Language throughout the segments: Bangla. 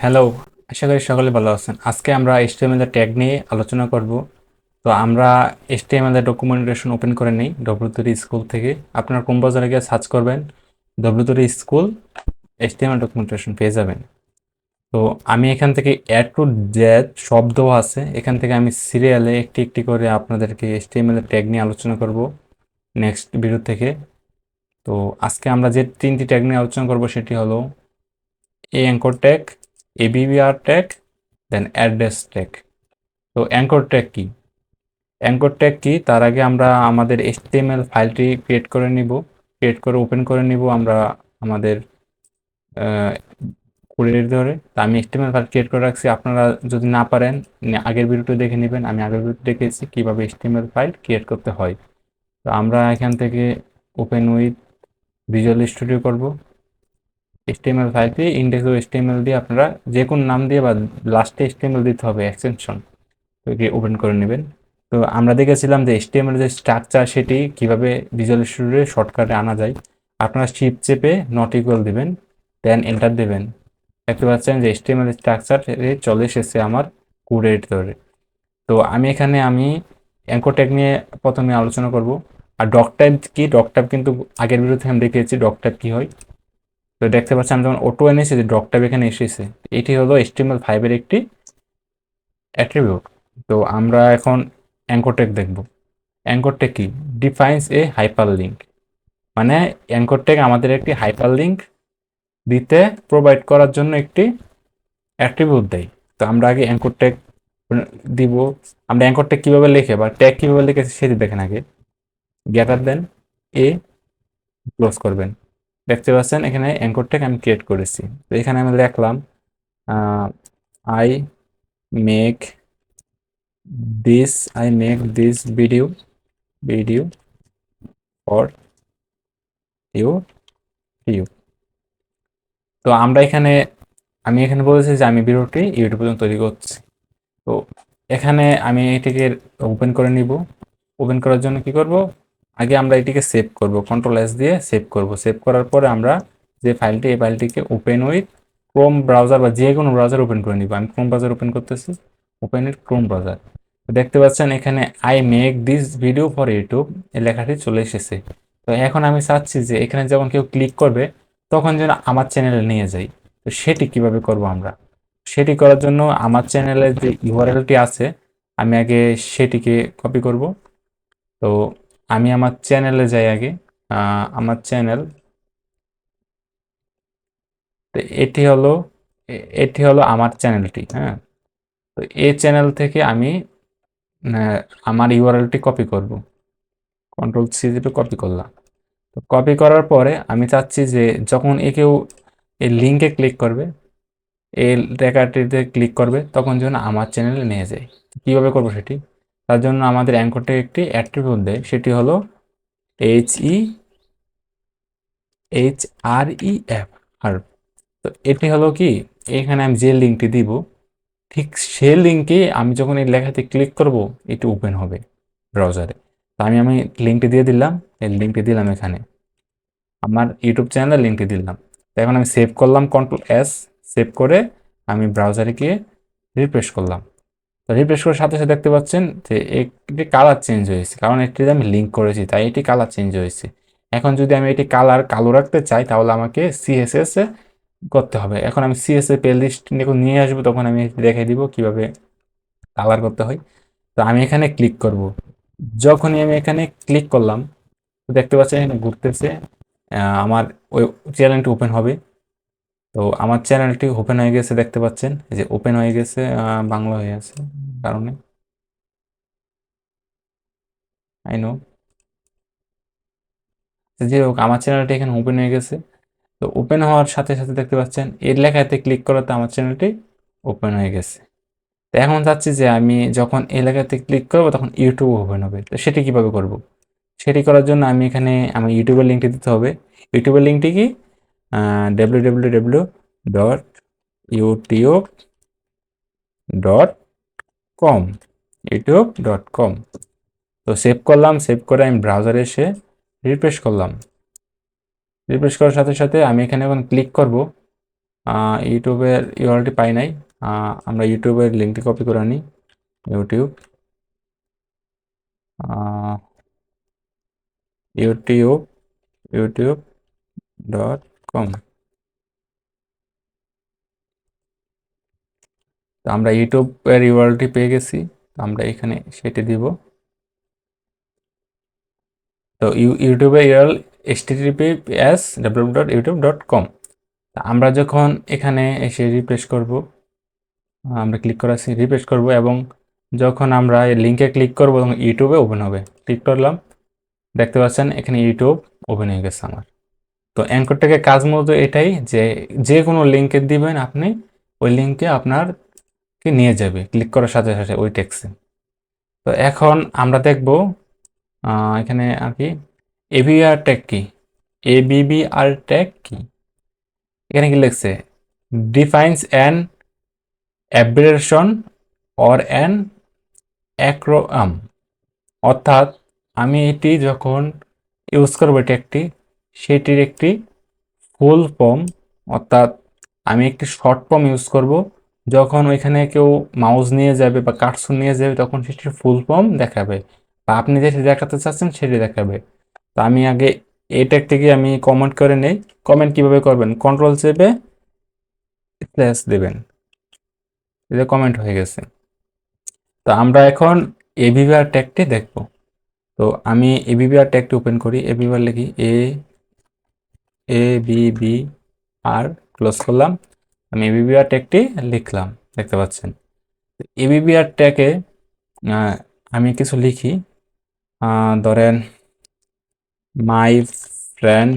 হ্যালো, আশা করি সকলে ভালো আছেন। আজকে আমরা HTML এর ট্যাগ নিয়ে আলোচনা করব। তো আমরা HTML এর ডকুমেন্টেশন ওপেন করে নিই W3 স্কুল থেকে। আপনারা ক্রোম ব্রাউজারে গিয়ে সার্চ করবেন W3 স্কুল, HTML ডকুমেন্টেশন পেয়ে যাবেন। তো আমি এখান থেকে A to Z সব দেওয়া আছে। এখান থেকে আমি সিরিয়ালে একটি একটি করে আপনাদেরকে HTML এর ট্যাগ নিয়ে আলোচনা করব নেক্সট ভিডিও থেকে। তো আজকে আমরা যে তিনটি ট্যাগ নিয়ে আলোচনা করব সেটি হলো অ্যাঙ্কর ট্যাগ, ABBR ট্যাগ, দেন অ্যাড্রেস ট্যাগ। তো অ্যাঙ্কর ট্যাগ কি? অ্যাঙ্কর ট্যাগ কি তার আগে আমরা আমাদের HTML ফাইলটি ক্রিয়েট করে নিব। ক্রিয়েট করে ওপেন করে নিব আমরা আমাদের কোডের ধরে। তো আমি HTML ফাইল ক্রিয়েট করে রাখছি। আপনারা যদি না পারেন আগের ভিডিওটি দেখে নেবেন। আমি আগের ভিডিওতে দেখেছি কীভাবে HTML ফাইল ক্রিয়েট করতে হয়। তো আমরা এখান থেকে ওপেন উইথ ভিজুয়াল স্টুডিও করব। HTML ফাইলটি index.html দিয়ে আপনারা যে কোনো নাম দিয়ে বা লাস্টে HTML দিতে হবে এক্সটেনশন, ওকে ওপেন করে নেবেন। তো আমরা দেখেছিলাম যে HTML যে স্ট্রাকচার সেটি কিভাবে ভিজুয়াল স্টুডিওতে শর্টকাটে আনা যায়। আপনারা শিফট চেপে নট ইকুয়াল দিবেন, দেন এন্টার দেবেন। দেখতে পাচ্ছেন যে HTML স্ট্রাকচার চলে এসেছে আমার কোডের ভিতরে। তো আমি অ্যাঙ্কর ট্যাগ নিয়ে প্রথমে আলোচনা করব। আর ডক টাইপ কি? ডক টাইপ কিন্তু আগের ভিডিওতে আমি দেখিয়েছি ডক টাইপ কি হয়। তো দেখতে পাচ্ছেন আমি যখন অটো এনেছি যে ডক টাইপ এখানে এসেছে, এটি হলো HTML5 এর একটি অ্যাট্রিবিউট। তো আমরা এখন অ্যাঙ্কর ট্যাগ দেখব। অ্যাঙ্কর ট্যাগ কি? ডিফাইন্স এ হাইপার লিঙ্ক, মানে অ্যাঙ্কর ট্যাগ আমাদের একটি হাইপার লিঙ্ক দিতে প্রোভাইড করার জন্য একটি অ্যাট্রিবিউট দেয়। তো আমরা আগে অ্যাঙ্কর ট্যাগ দিব। আমরা অ্যাঙ্কর ট্যাগ কীভাবে লিখে বা ট্যাগ কীভাবে লিখে সেটি দেখেন আগে। গ্রেটার দেন এ ক্লোজ করবেন। দেখতে পাচ্ছেন এখানে অ্যাঙ্কর ট্যাগ আমি ক্রিয়েট করেছি। তো এখানে আমি লিখলাম I make this video for you. তো আমি এখানে বলেছি যে আমি ভিডিওটি ইউটিউব পর্যন্ত তৈরি করছি। তো এখানে আমি এটিকে ওপেন করে নিব। ওপেন করার জন্য কি করব? আগে আমরা এটিকে সেভ করব, কন্ট্রোল S দিয়ে সেভ করব। সেভ করার পরে আমরা যে ফাইলটি, এই ফাইলটিকে ওপেন উইথ ক্রোম ব্রাউজার বা যে কোনো ব্রাউজার ওপেন করে নিব। আমি ক্রোম ব্রাউজার ওপেন করতেছি, ওপেন উইথ ক্রোম ব্রাউজার। দেখতে পাচ্ছেন এখানে I make this video for YouTube এই লেখাটি চলে এসেছে। তো এখন আমি চাচ্ছি যে এখানে যখন কেউ ক্লিক করবে তখন যেন আমার চ্যানেলে নিয়ে যাই। তো সেটি কিভাবে করব আমরা? সেটি করার জন্য আমার চ্যানেলের যে ইউআরএলটি আছে আমি আগে সেটিকে কপি করব। তো আমি আমার চ্যানেলে যাই আগে। আমার চ্যানেল, তো এটি হলো আমার চ্যানেলটি। হ্যাঁ, তো এই চ্যানেল থেকে আমি আমার ইউআরএলটি কপি করব। কন্ট্রোল C দিয়ে কপি করলাম। তো কপি করার পরে আমি চাচ্ছি যে যখন কেউ এই লিঙ্কে ক্লিক করবে, এই লেখাটিতে ক্লিক করবে, তখন যেন আমার চ্যানেলে নিয়ে যায়। কীভাবে করবো সেটি? তার জন্য আমাদের অ্যাঙ্করটা একটি অ্যাট্রিবিউট দেয়, সেটি হলো HEHREF হার্ব। তো এটি হলো কি, এখানে আমি যে লিঙ্কটি দিব ঠিক সে লিঙ্কে আমি যখন এই লেখাতে ক্লিক করব এটি ওপেন হবে ব্রাউজারে। তো আমি লিঙ্কটি দিয়ে দিলাম, এই লিঙ্কটি দিলাম এখানে আমার ইউটিউব চ্যানেলের লিঙ্কটি দিলাম। তো এখন আমি সেভ করলাম, কন্ট্রোল S সেভ করে আমি ব্রাউজারে গিয়ে রিফ্রেশ করলাম। তো রিফ্রেশ করার সাথে সাথে দেখতে পাচ্ছেন যে একটি কালার চেঞ্জ হয়েছে, কারণ এটিতে আমি লিঙ্ক করেছি তাই এটি কালার চেঞ্জ হয়েছে। এখন যদি আমি এটি কালো রাখতে চাই তাহলে আমাকে CSS এ করতে হবে। এখন আমি CSS প্লে লিস্ট নিয়ে আসবো, তখন আমি দেখাই দিব কিভাবে কালার করতে হয়। তো আমি এখানে ক্লিক করব। যখনই আমি এখানে ক্লিক করলাম তো দেখতে পাচ্ছেন এখানে ঘুরতেছে, আমার ওই চ্যানেলটি ওপেন হবে। তো আমার চ্যানেলটি ওপেন হয়ে গেছে, দেখতে পাচ্ছেন এই যে ওপেন হয়ে গেছে, বাংলা হয়ে আছে কারণে আই নো। যাই হোক, আমার চ্যানেলটি এখানে ওপেন হয়ে গেছে। তো ওপেন হওয়ার সাথে সাথে দেখতে পাচ্ছেন এর লেখাতে ক্লিক করাতে আমার চ্যানেলটি ওপেন হয়ে গেছে। তো এখন চাচ্ছি যে আমি যখন এই লেখাতে ক্লিক করবো তখন ইউটিউব ওপেন হবে। তো সেটি কিভাবে করব? সেটি করার জন্য আমি এখানে আমার ইউটিউবের লিঙ্কটি দিতে হবে। ইউটিউবের লিঙ্কটি কি? www.youtube.com, youtube.com। তো সেভ করলাম, সেভ করে আমি ব্রাউজারে এসে রিফ্রেশ করলাম। রিফ্রেশ করার সাথে সাথে আমি এখানে এখন ক্লিক করব। ইউটিউবের ইউআরএলটি পাই নাই। আমরা ইউটিউবের লিঙ্কটি কপি করে নিই। YouTube YouTube youtube.com। তো আমরা ইউটিউবের ইউআরএলটি পেয়ে গেছি, আমরা এখানে সেটি দিব। তো ইউটিউবের ইউআরএল https://www.youtube.com। আমরা যখন এখানে এসে রিফ্রেশ করব, আমরা ক্লিক করে রিফ্রেশ করব এবং যখন আমরা এই লিঙ্কে ক্লিক করব তখন ইউটিউবে ওপেন হবে। ক্লিক করলাম, দেখতে পাচ্ছেন এখানে ইউটিউব ওপেন হয়ে গেছে আমার। তো অ্যাঙ্কর থেকে কাজ মূলত এটাই যে যে কোনো লিঙ্কে দিবেন আপনি, ওই লিঙ্কে আপনারকে নিয়ে যাবে ক্লিক করার সাথে সাথে ওই টেক্সে। তো এখন আমরা দেখব এখানে আর কি এবিআর ট্যাগ কি, এবিবিআর ট্যাগ কি। এখানে কি লিখছে, defines an abbreviation or an acronym. অর্থাৎ আমি এটি যখন ইউজ করবো ট্যাগটি, সেটির একটি ফুল ফর্ম, অর্থাৎ আমি একটি শর্ট ফর্ম ইউজ করব। যখন ওইখানে কেউ মাউস নিয়ে যাবে বা কার্সর নিয়ে যাবে তখন সেটির ফুল ফর্ম দেখাবে, বা আপনি যেটি দেখাতে চাচ্ছেন সেটি দেখাবে। তো আমি আগে এই ট্যাগটিকে আমি কমেন্ট করে নেই। কমেন্ট কিভাবে করবেন, কন্ট্রোল চেপে স্ল্যাশ দেবেন, এটা কমেন্ট হয়ে গেছে। তো আমরা এখন এবিভিআর ট্যাগটি দেখব। তো আমি এবিভিআর ট্যাগটি ওপেন করি, এবিভিআর লিখি এবিভিআর, ক্লোজ করলাম। আমি এবিভিআর ট্যাগটি লিখলাম, দেখতে পাচ্ছেন। এবিভিআর ট্যাগে আমি কিছু লিখি, ধরেন my friend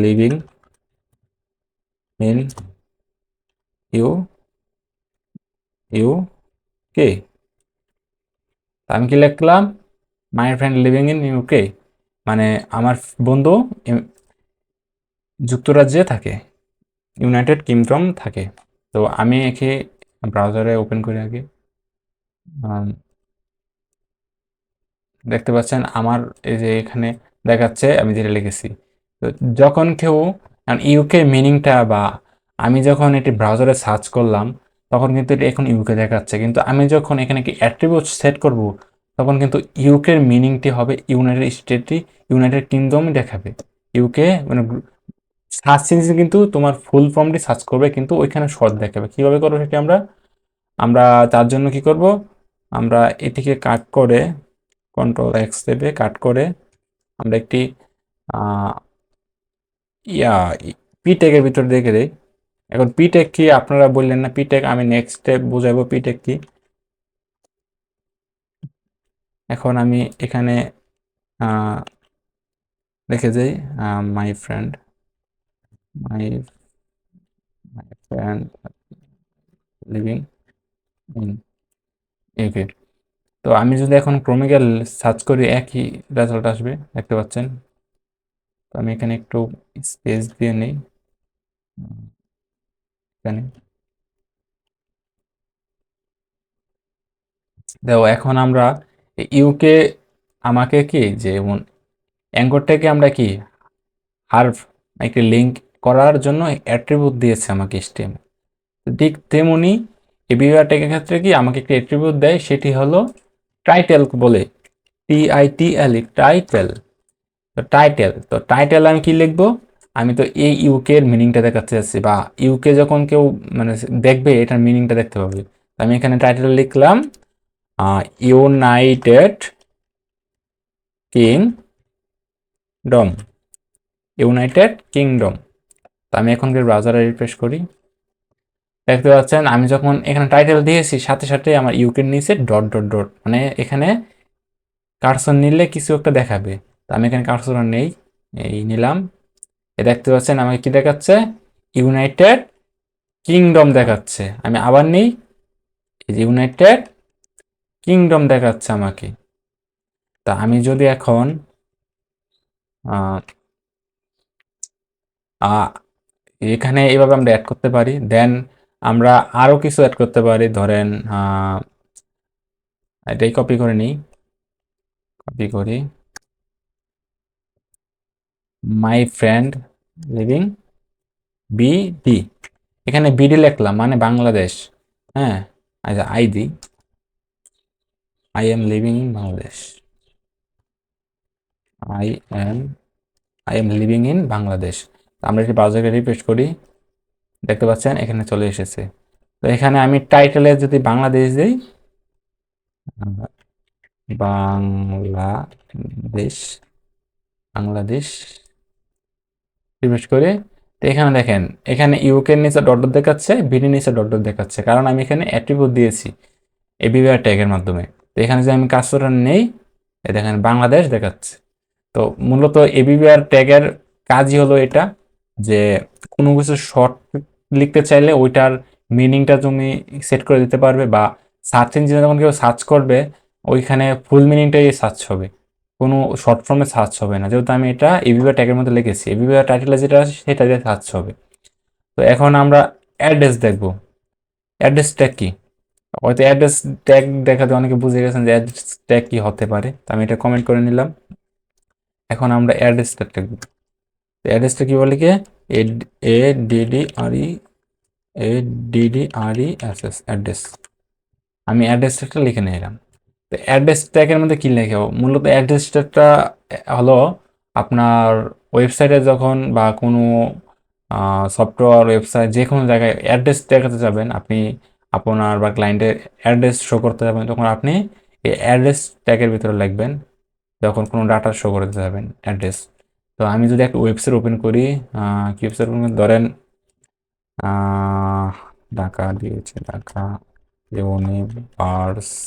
living in UK. আমি কি লিখলাম, my friend living in UK, মানে আমার বন্ধু যুক্তরাজ্যে থাকে, ইউনাইটেড কিংডম থাকে। তো আমি একে ব্রাউজারে ওপেন করি আগে। দেখতে পাচ্ছেন আমার এই যে এখানে দেখাচ্ছে আমি যেটা লিখেছি। তো যখন কেউ ইউকে মিনিংটা, বা আমি যখন এটি ব্রাউজারে সার্চ করলাম তখন কিন্তু এটি এখন ইউকে দেখাচ্ছে, কিন্তু আমি যখন এখানে কি অ্যাট্রিবিউট সেট করব তখন কিন্তু ইউকের মিনিংটি হবে ইউনাইটেড স্টেটটি, ইউনাইটেড কিংডমই দেখাবে। ইউকে মানে সার্চ ইঞ্জিন কিন্তু তোমার ফুল ফর্মটি সার্চ করবে, কিন্তু ওইখানে শর্ট দেখাবে। কীভাবে করবো সেটি আমরা আমরা তার জন্য কি করব, আমরা এটিকে কাট করে কন্ট্রোল এক্স দেবে, কাট করে আমরা একটি ইয়া পি ট্যাগের ভিতর দেখে দেই। এখন পি ট্যাগ কি আপনারা বললেন না, পি ট্যাগ আমি নেক্সট স্টেপ বুঝাবো পি ট্যাগ কি। এখন আমি এখানে দেখে যাই my friend my friend living in UK. তো আমি যদি এখন ক্রোমে গিয়ে সার্চ করি একই রেজাল্ট আসবে, দেখতে পাচ্ছেন। তো আমি এখানে একটু স্পেস দিয়ে নিই এখানে। দেখো এখন আমরা ইউকে আমাকে কি যেমন অ্যাঙ্করটাকে আমরা কি হার্ভ একটি লিঙ্ক করার জন্য অ্যাট্রিবিউট দিয়েছে আমাকে স্টেম। ঠিক তেমনি এই বিভার ট্যাগের ক্ষেত্রে কি আমাকে একটি অ্যাট্রিবিউট দেয়, সেটি হলো টাইটেল বলে, TITL, টাইটেল। তো টাইটেল আমি কি লিখবো, আমি তো এই ইউকে এর মিনিংটা দেখাতে চাচ্ছি, বা ইউকে যখন কেউ মানে দেখবে এটার মিনিংটা দেখতে পাবে। আমি এখানে টাইটেল লিখলাম ইউনাইটেড কিংডম, ইউনাইটেড কিংডম। তো আমি এখন ব্রাউজারে রিফ্রেশ করি, দেখতে পাচ্ছেন আমি যখন এখানে টাইটেল দিয়েছি সাথে সাথে আমার ইউকের নিচে ডট ডট ডট, মানে এখানে কার্সর নিলে কিছু একটা দেখাবে। তো আমি এখানে কার্সর নেই, এই নিলাম, এ দেখতে পাচ্ছেন আমাকে কি দেখাচ্ছে, ইউনাইটেড কিংডম দেখাচ্ছে। আমি আবার নিই, এই যে ইউনাইটেড কিংডম দেখাচ্ছে আমাকে। তা আমি যদি এখন এখানে এইভাবে আমরা অ্যাড করতে পারি, দেন আমরা আরও কিছু অ্যাড করতে পারি। ধরেন এটাই কপি করে নিই, কপি করি, মাই ফ্রেন্ড লিভিং বিডি, এখানে বিডি লিখলাম মানে বাংলাদেশ। হ্যাঁ, আচ্ছা I the, I am living in Bangladesh, I am I am living in Bangladesh. আমরা যদি ব্রাউজারকে রিফ্রেশ করি, দেখতে পাচ্ছেন এখানে চলে এসেছে। তো এখানে আমি টাইটেলে যদি বাংলাদেশ দিই, বাংলাদেশ, বাংলাদেশ রিফ্রেশ করে, তো এখানে দেখেন এখানে ইউকে নিচে ডট ডট দেখাচ্ছে, বিডি নিচে ডট ডট দেখাচ্ছে, কারণ আমি এখানে অ্যাট্রিবিউট দিয়েছি এবিআর ট্যাগের মাধ্যমে। তো এখানে যে আমি কাজটা নেই, এ দেখেন বাংলাদেশ দেখাচ্ছে। তো মূলত এবিবিআর ট্যাগের কাজই হলো এটা, যে কোনো কিছু শর্ট লিখতে চাইলে ওইটার মিনিংটা তুমি সেট করে দিতে পারবে, বা সার্চ ইঞ্জিনে যখন কেউ সার্চ করবে ওইখানে ফুল মিনিংটাই সার্চ হবে, কোনো শর্ট ফর্মে সার্চ হবে না। যেহেতু আমি এটা এবিবিআর ট্যাগের মধ্যে লিখেছি, এবিবিআর টাইটেলে যেটা আছে সেটা দিয়ে সার্চ হবে। তো এখন আমরা অ্যাড্রেস দেখব। অ্যাড্রেস ট্যাগ কি? হয়তো অ্যাড্রেস ট্যাগ দেখাতে অনেকে বুঝে গেছেন যে অ্যাড্রেস ট্যাগ কি হতে পারে, তো আমি এটা কমেন্ট করে নিলাম। এখন আমরা অ্যাড্রেসটা লিখব। অ্যাড্রেসটা কি বলে কি, এ এ ডিডি আর ই, এ ডিডি আর ই এস এস, অ্যাড্রেস। আমি অ্যাড্রেস ট্যাগটা লিখে নিলাম। তো অ্যাড্রেস ট্যাগের মধ্যে কি লেখা, মূলত অ্যাড্রেস ট্যাগটা হলো আপনার ওয়েবসাইটে যখন বা কোনো সফটওয়্যার ওয়েবসাইট যে কোনো জায়গায় অ্যাড্রেস দেখাতে যাবেন, আপনি আপনার বা ক্লায়েন্টের অ্যাড্রেস শো করতে যাবেন, তখন আপনি এই অ্যাড্রেস ট্যাগের ভিতরে লিখবেন যখন কোনো ডাটা শো করতে যাবেন অ্যাড্রেস। তো আমি যদি একটা ওয়েবসাইট ওপেন করি, কি ওয়েবসাইট ওপেন ধরেন ঢাকা দিয়েছে, ঢাকা ইউনিভার্সিটি,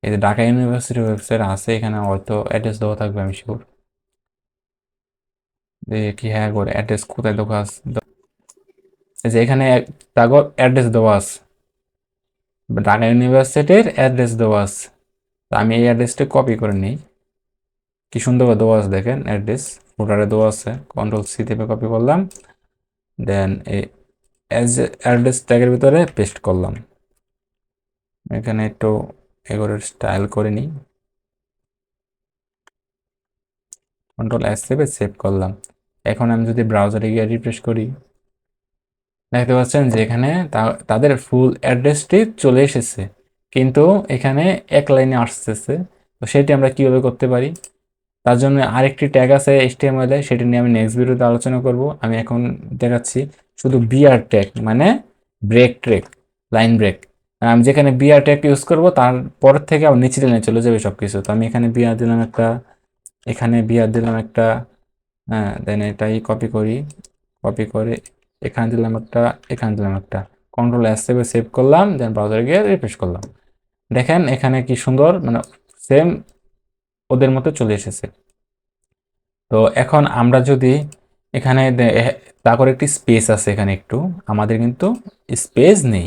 এই যে ঢাকা ইউনিভার্সিটি ওয়েবসাইট আছে, এখানে হয়তো অ্যাড্রেস দেওয়া থাকবে আমি শিওর। কি হ্যাঁ করে অ্যাড্রেস কোথায় দেওয়া আছে, এই যে এখানে তাগো অ্যাড্রেস দেওয়া আছে, ঢাকা ইউনিভার্সিটির অ্যাড্রেস দেওয়া আছে। তো আমি এই অ্যাড্রেসটা কপি করে নিই, কি সুন্দর করে দেওয়া আছে দেখেন, অ্যাড্রেস ফুটারে দেওয়া আছে, কন্ট্রোল সি থেকে কপি করলাম, দেন এই অ্যাজ অ্যাড্রেস ট্যাগের ভিতরে পেস্ট করলাম। এখানে একটু এগুলোর স্টাইল করে নিই, কন্ট্রোল এস চেপে সেভ করলাম। এখন আমি যদি ব্রাউজারে গিয়ে রিফ্রেশ করি, দেখতে পাচ্ছেন যে এখানে তাদের ফুল অ্যাড্রেসটি চলে এসেছে, কিন্তু এখানে এক লাইনে আসতেছে। তো সেটি আমরা কিভাবে করতে পারি, তার জন্য আরেকটি ট্যাগ আছে HTML এ, সেটি নিয়ে আমি নেক্সট ভিডিওতে আলোচনা করব। আমি এখন দেখাচ্ছি শুধু বিআর ট্যাগ, মানে ব্রেক ট্র্যাক, লাইন ব্রেক। আমি যেখানে বিআর ট্যাগ ইউজ করব তারপর থেকে আবার নিচে লাইনে চলে যাবে সব কিছু। তো আমি এখানে বিআর দিলাম একটা, এখানে বিআর দিলাম একটা, হ্যাঁ, দেন এটাই কপি করি, কপি করে এখানে দিলাম একটা, এখানে দিলাম একটা, কন্ট্রোল এস চেপে সেভ করলাম, দেন ব্রাউজারে গিয়ে রিফ্রেশ করলাম। দেখেন এখানে কি সুন্দর, মানে সেম ওদের মতো চলে এসেছে। তো এখন আমরা যদি এখানে তারপর একটি স্পেস আছে, এখানে একটু আমাদের কিন্তু স্পেস নেই।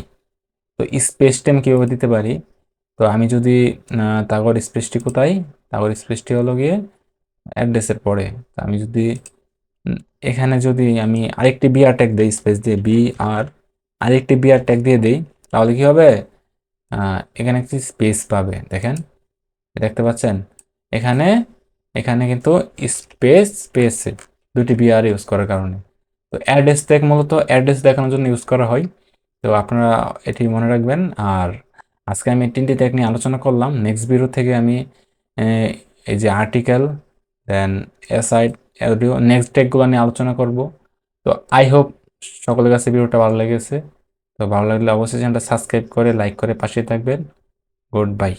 তো স্পেসটা আমি কীভাবে দিতে পারি, তো আমি যদি তারপর স্পেসটি কোথায়, তারপর স্পেসটি হলো গিয়ে অ্যাড্রেসের পরে। তো আমি যদি উম, এখানে যদি আমি আরেকটি বিআর ট্যাগ দিই, স্পেস দিয়ে বি আর আরেকটি বিআর ট্যাগ দিয়ে দিই, তাহলে কি হবে, এখানে একটি স্পেস পাবে, দেখেন দেখতে পাচ্ছেন এখানে, এখানে কিন্তু স্পেস পেয়েছে দুটি বিআর ইউজ করার কারণে। তো অ্যাড্রেস ট্যাগ মূলত অ্যাড্রেস দেখানোর জন্য ইউজ করা হয়। তো আপনারা এটি মনে রাখবেন। আর আজকে আমি 3টি ট্যাগ নিয়ে আলোচনা করলাম। নেক্সট ভিডিও থেকে আমি এই যে আর্টিকেল, দেন এসআইড, অডিও, নেক্সট ট্যাগগুলো নিয়ে আলোচনা করব। তো আই হোপ সকলের কাছে ভিডিওটা ভালো লেগেছে। তো ভালো লাগলে অবশ্যই চ্যানেলটা সাবস্ক্রাইব করে লাইক করে পাশে থাকবেন। Good bye.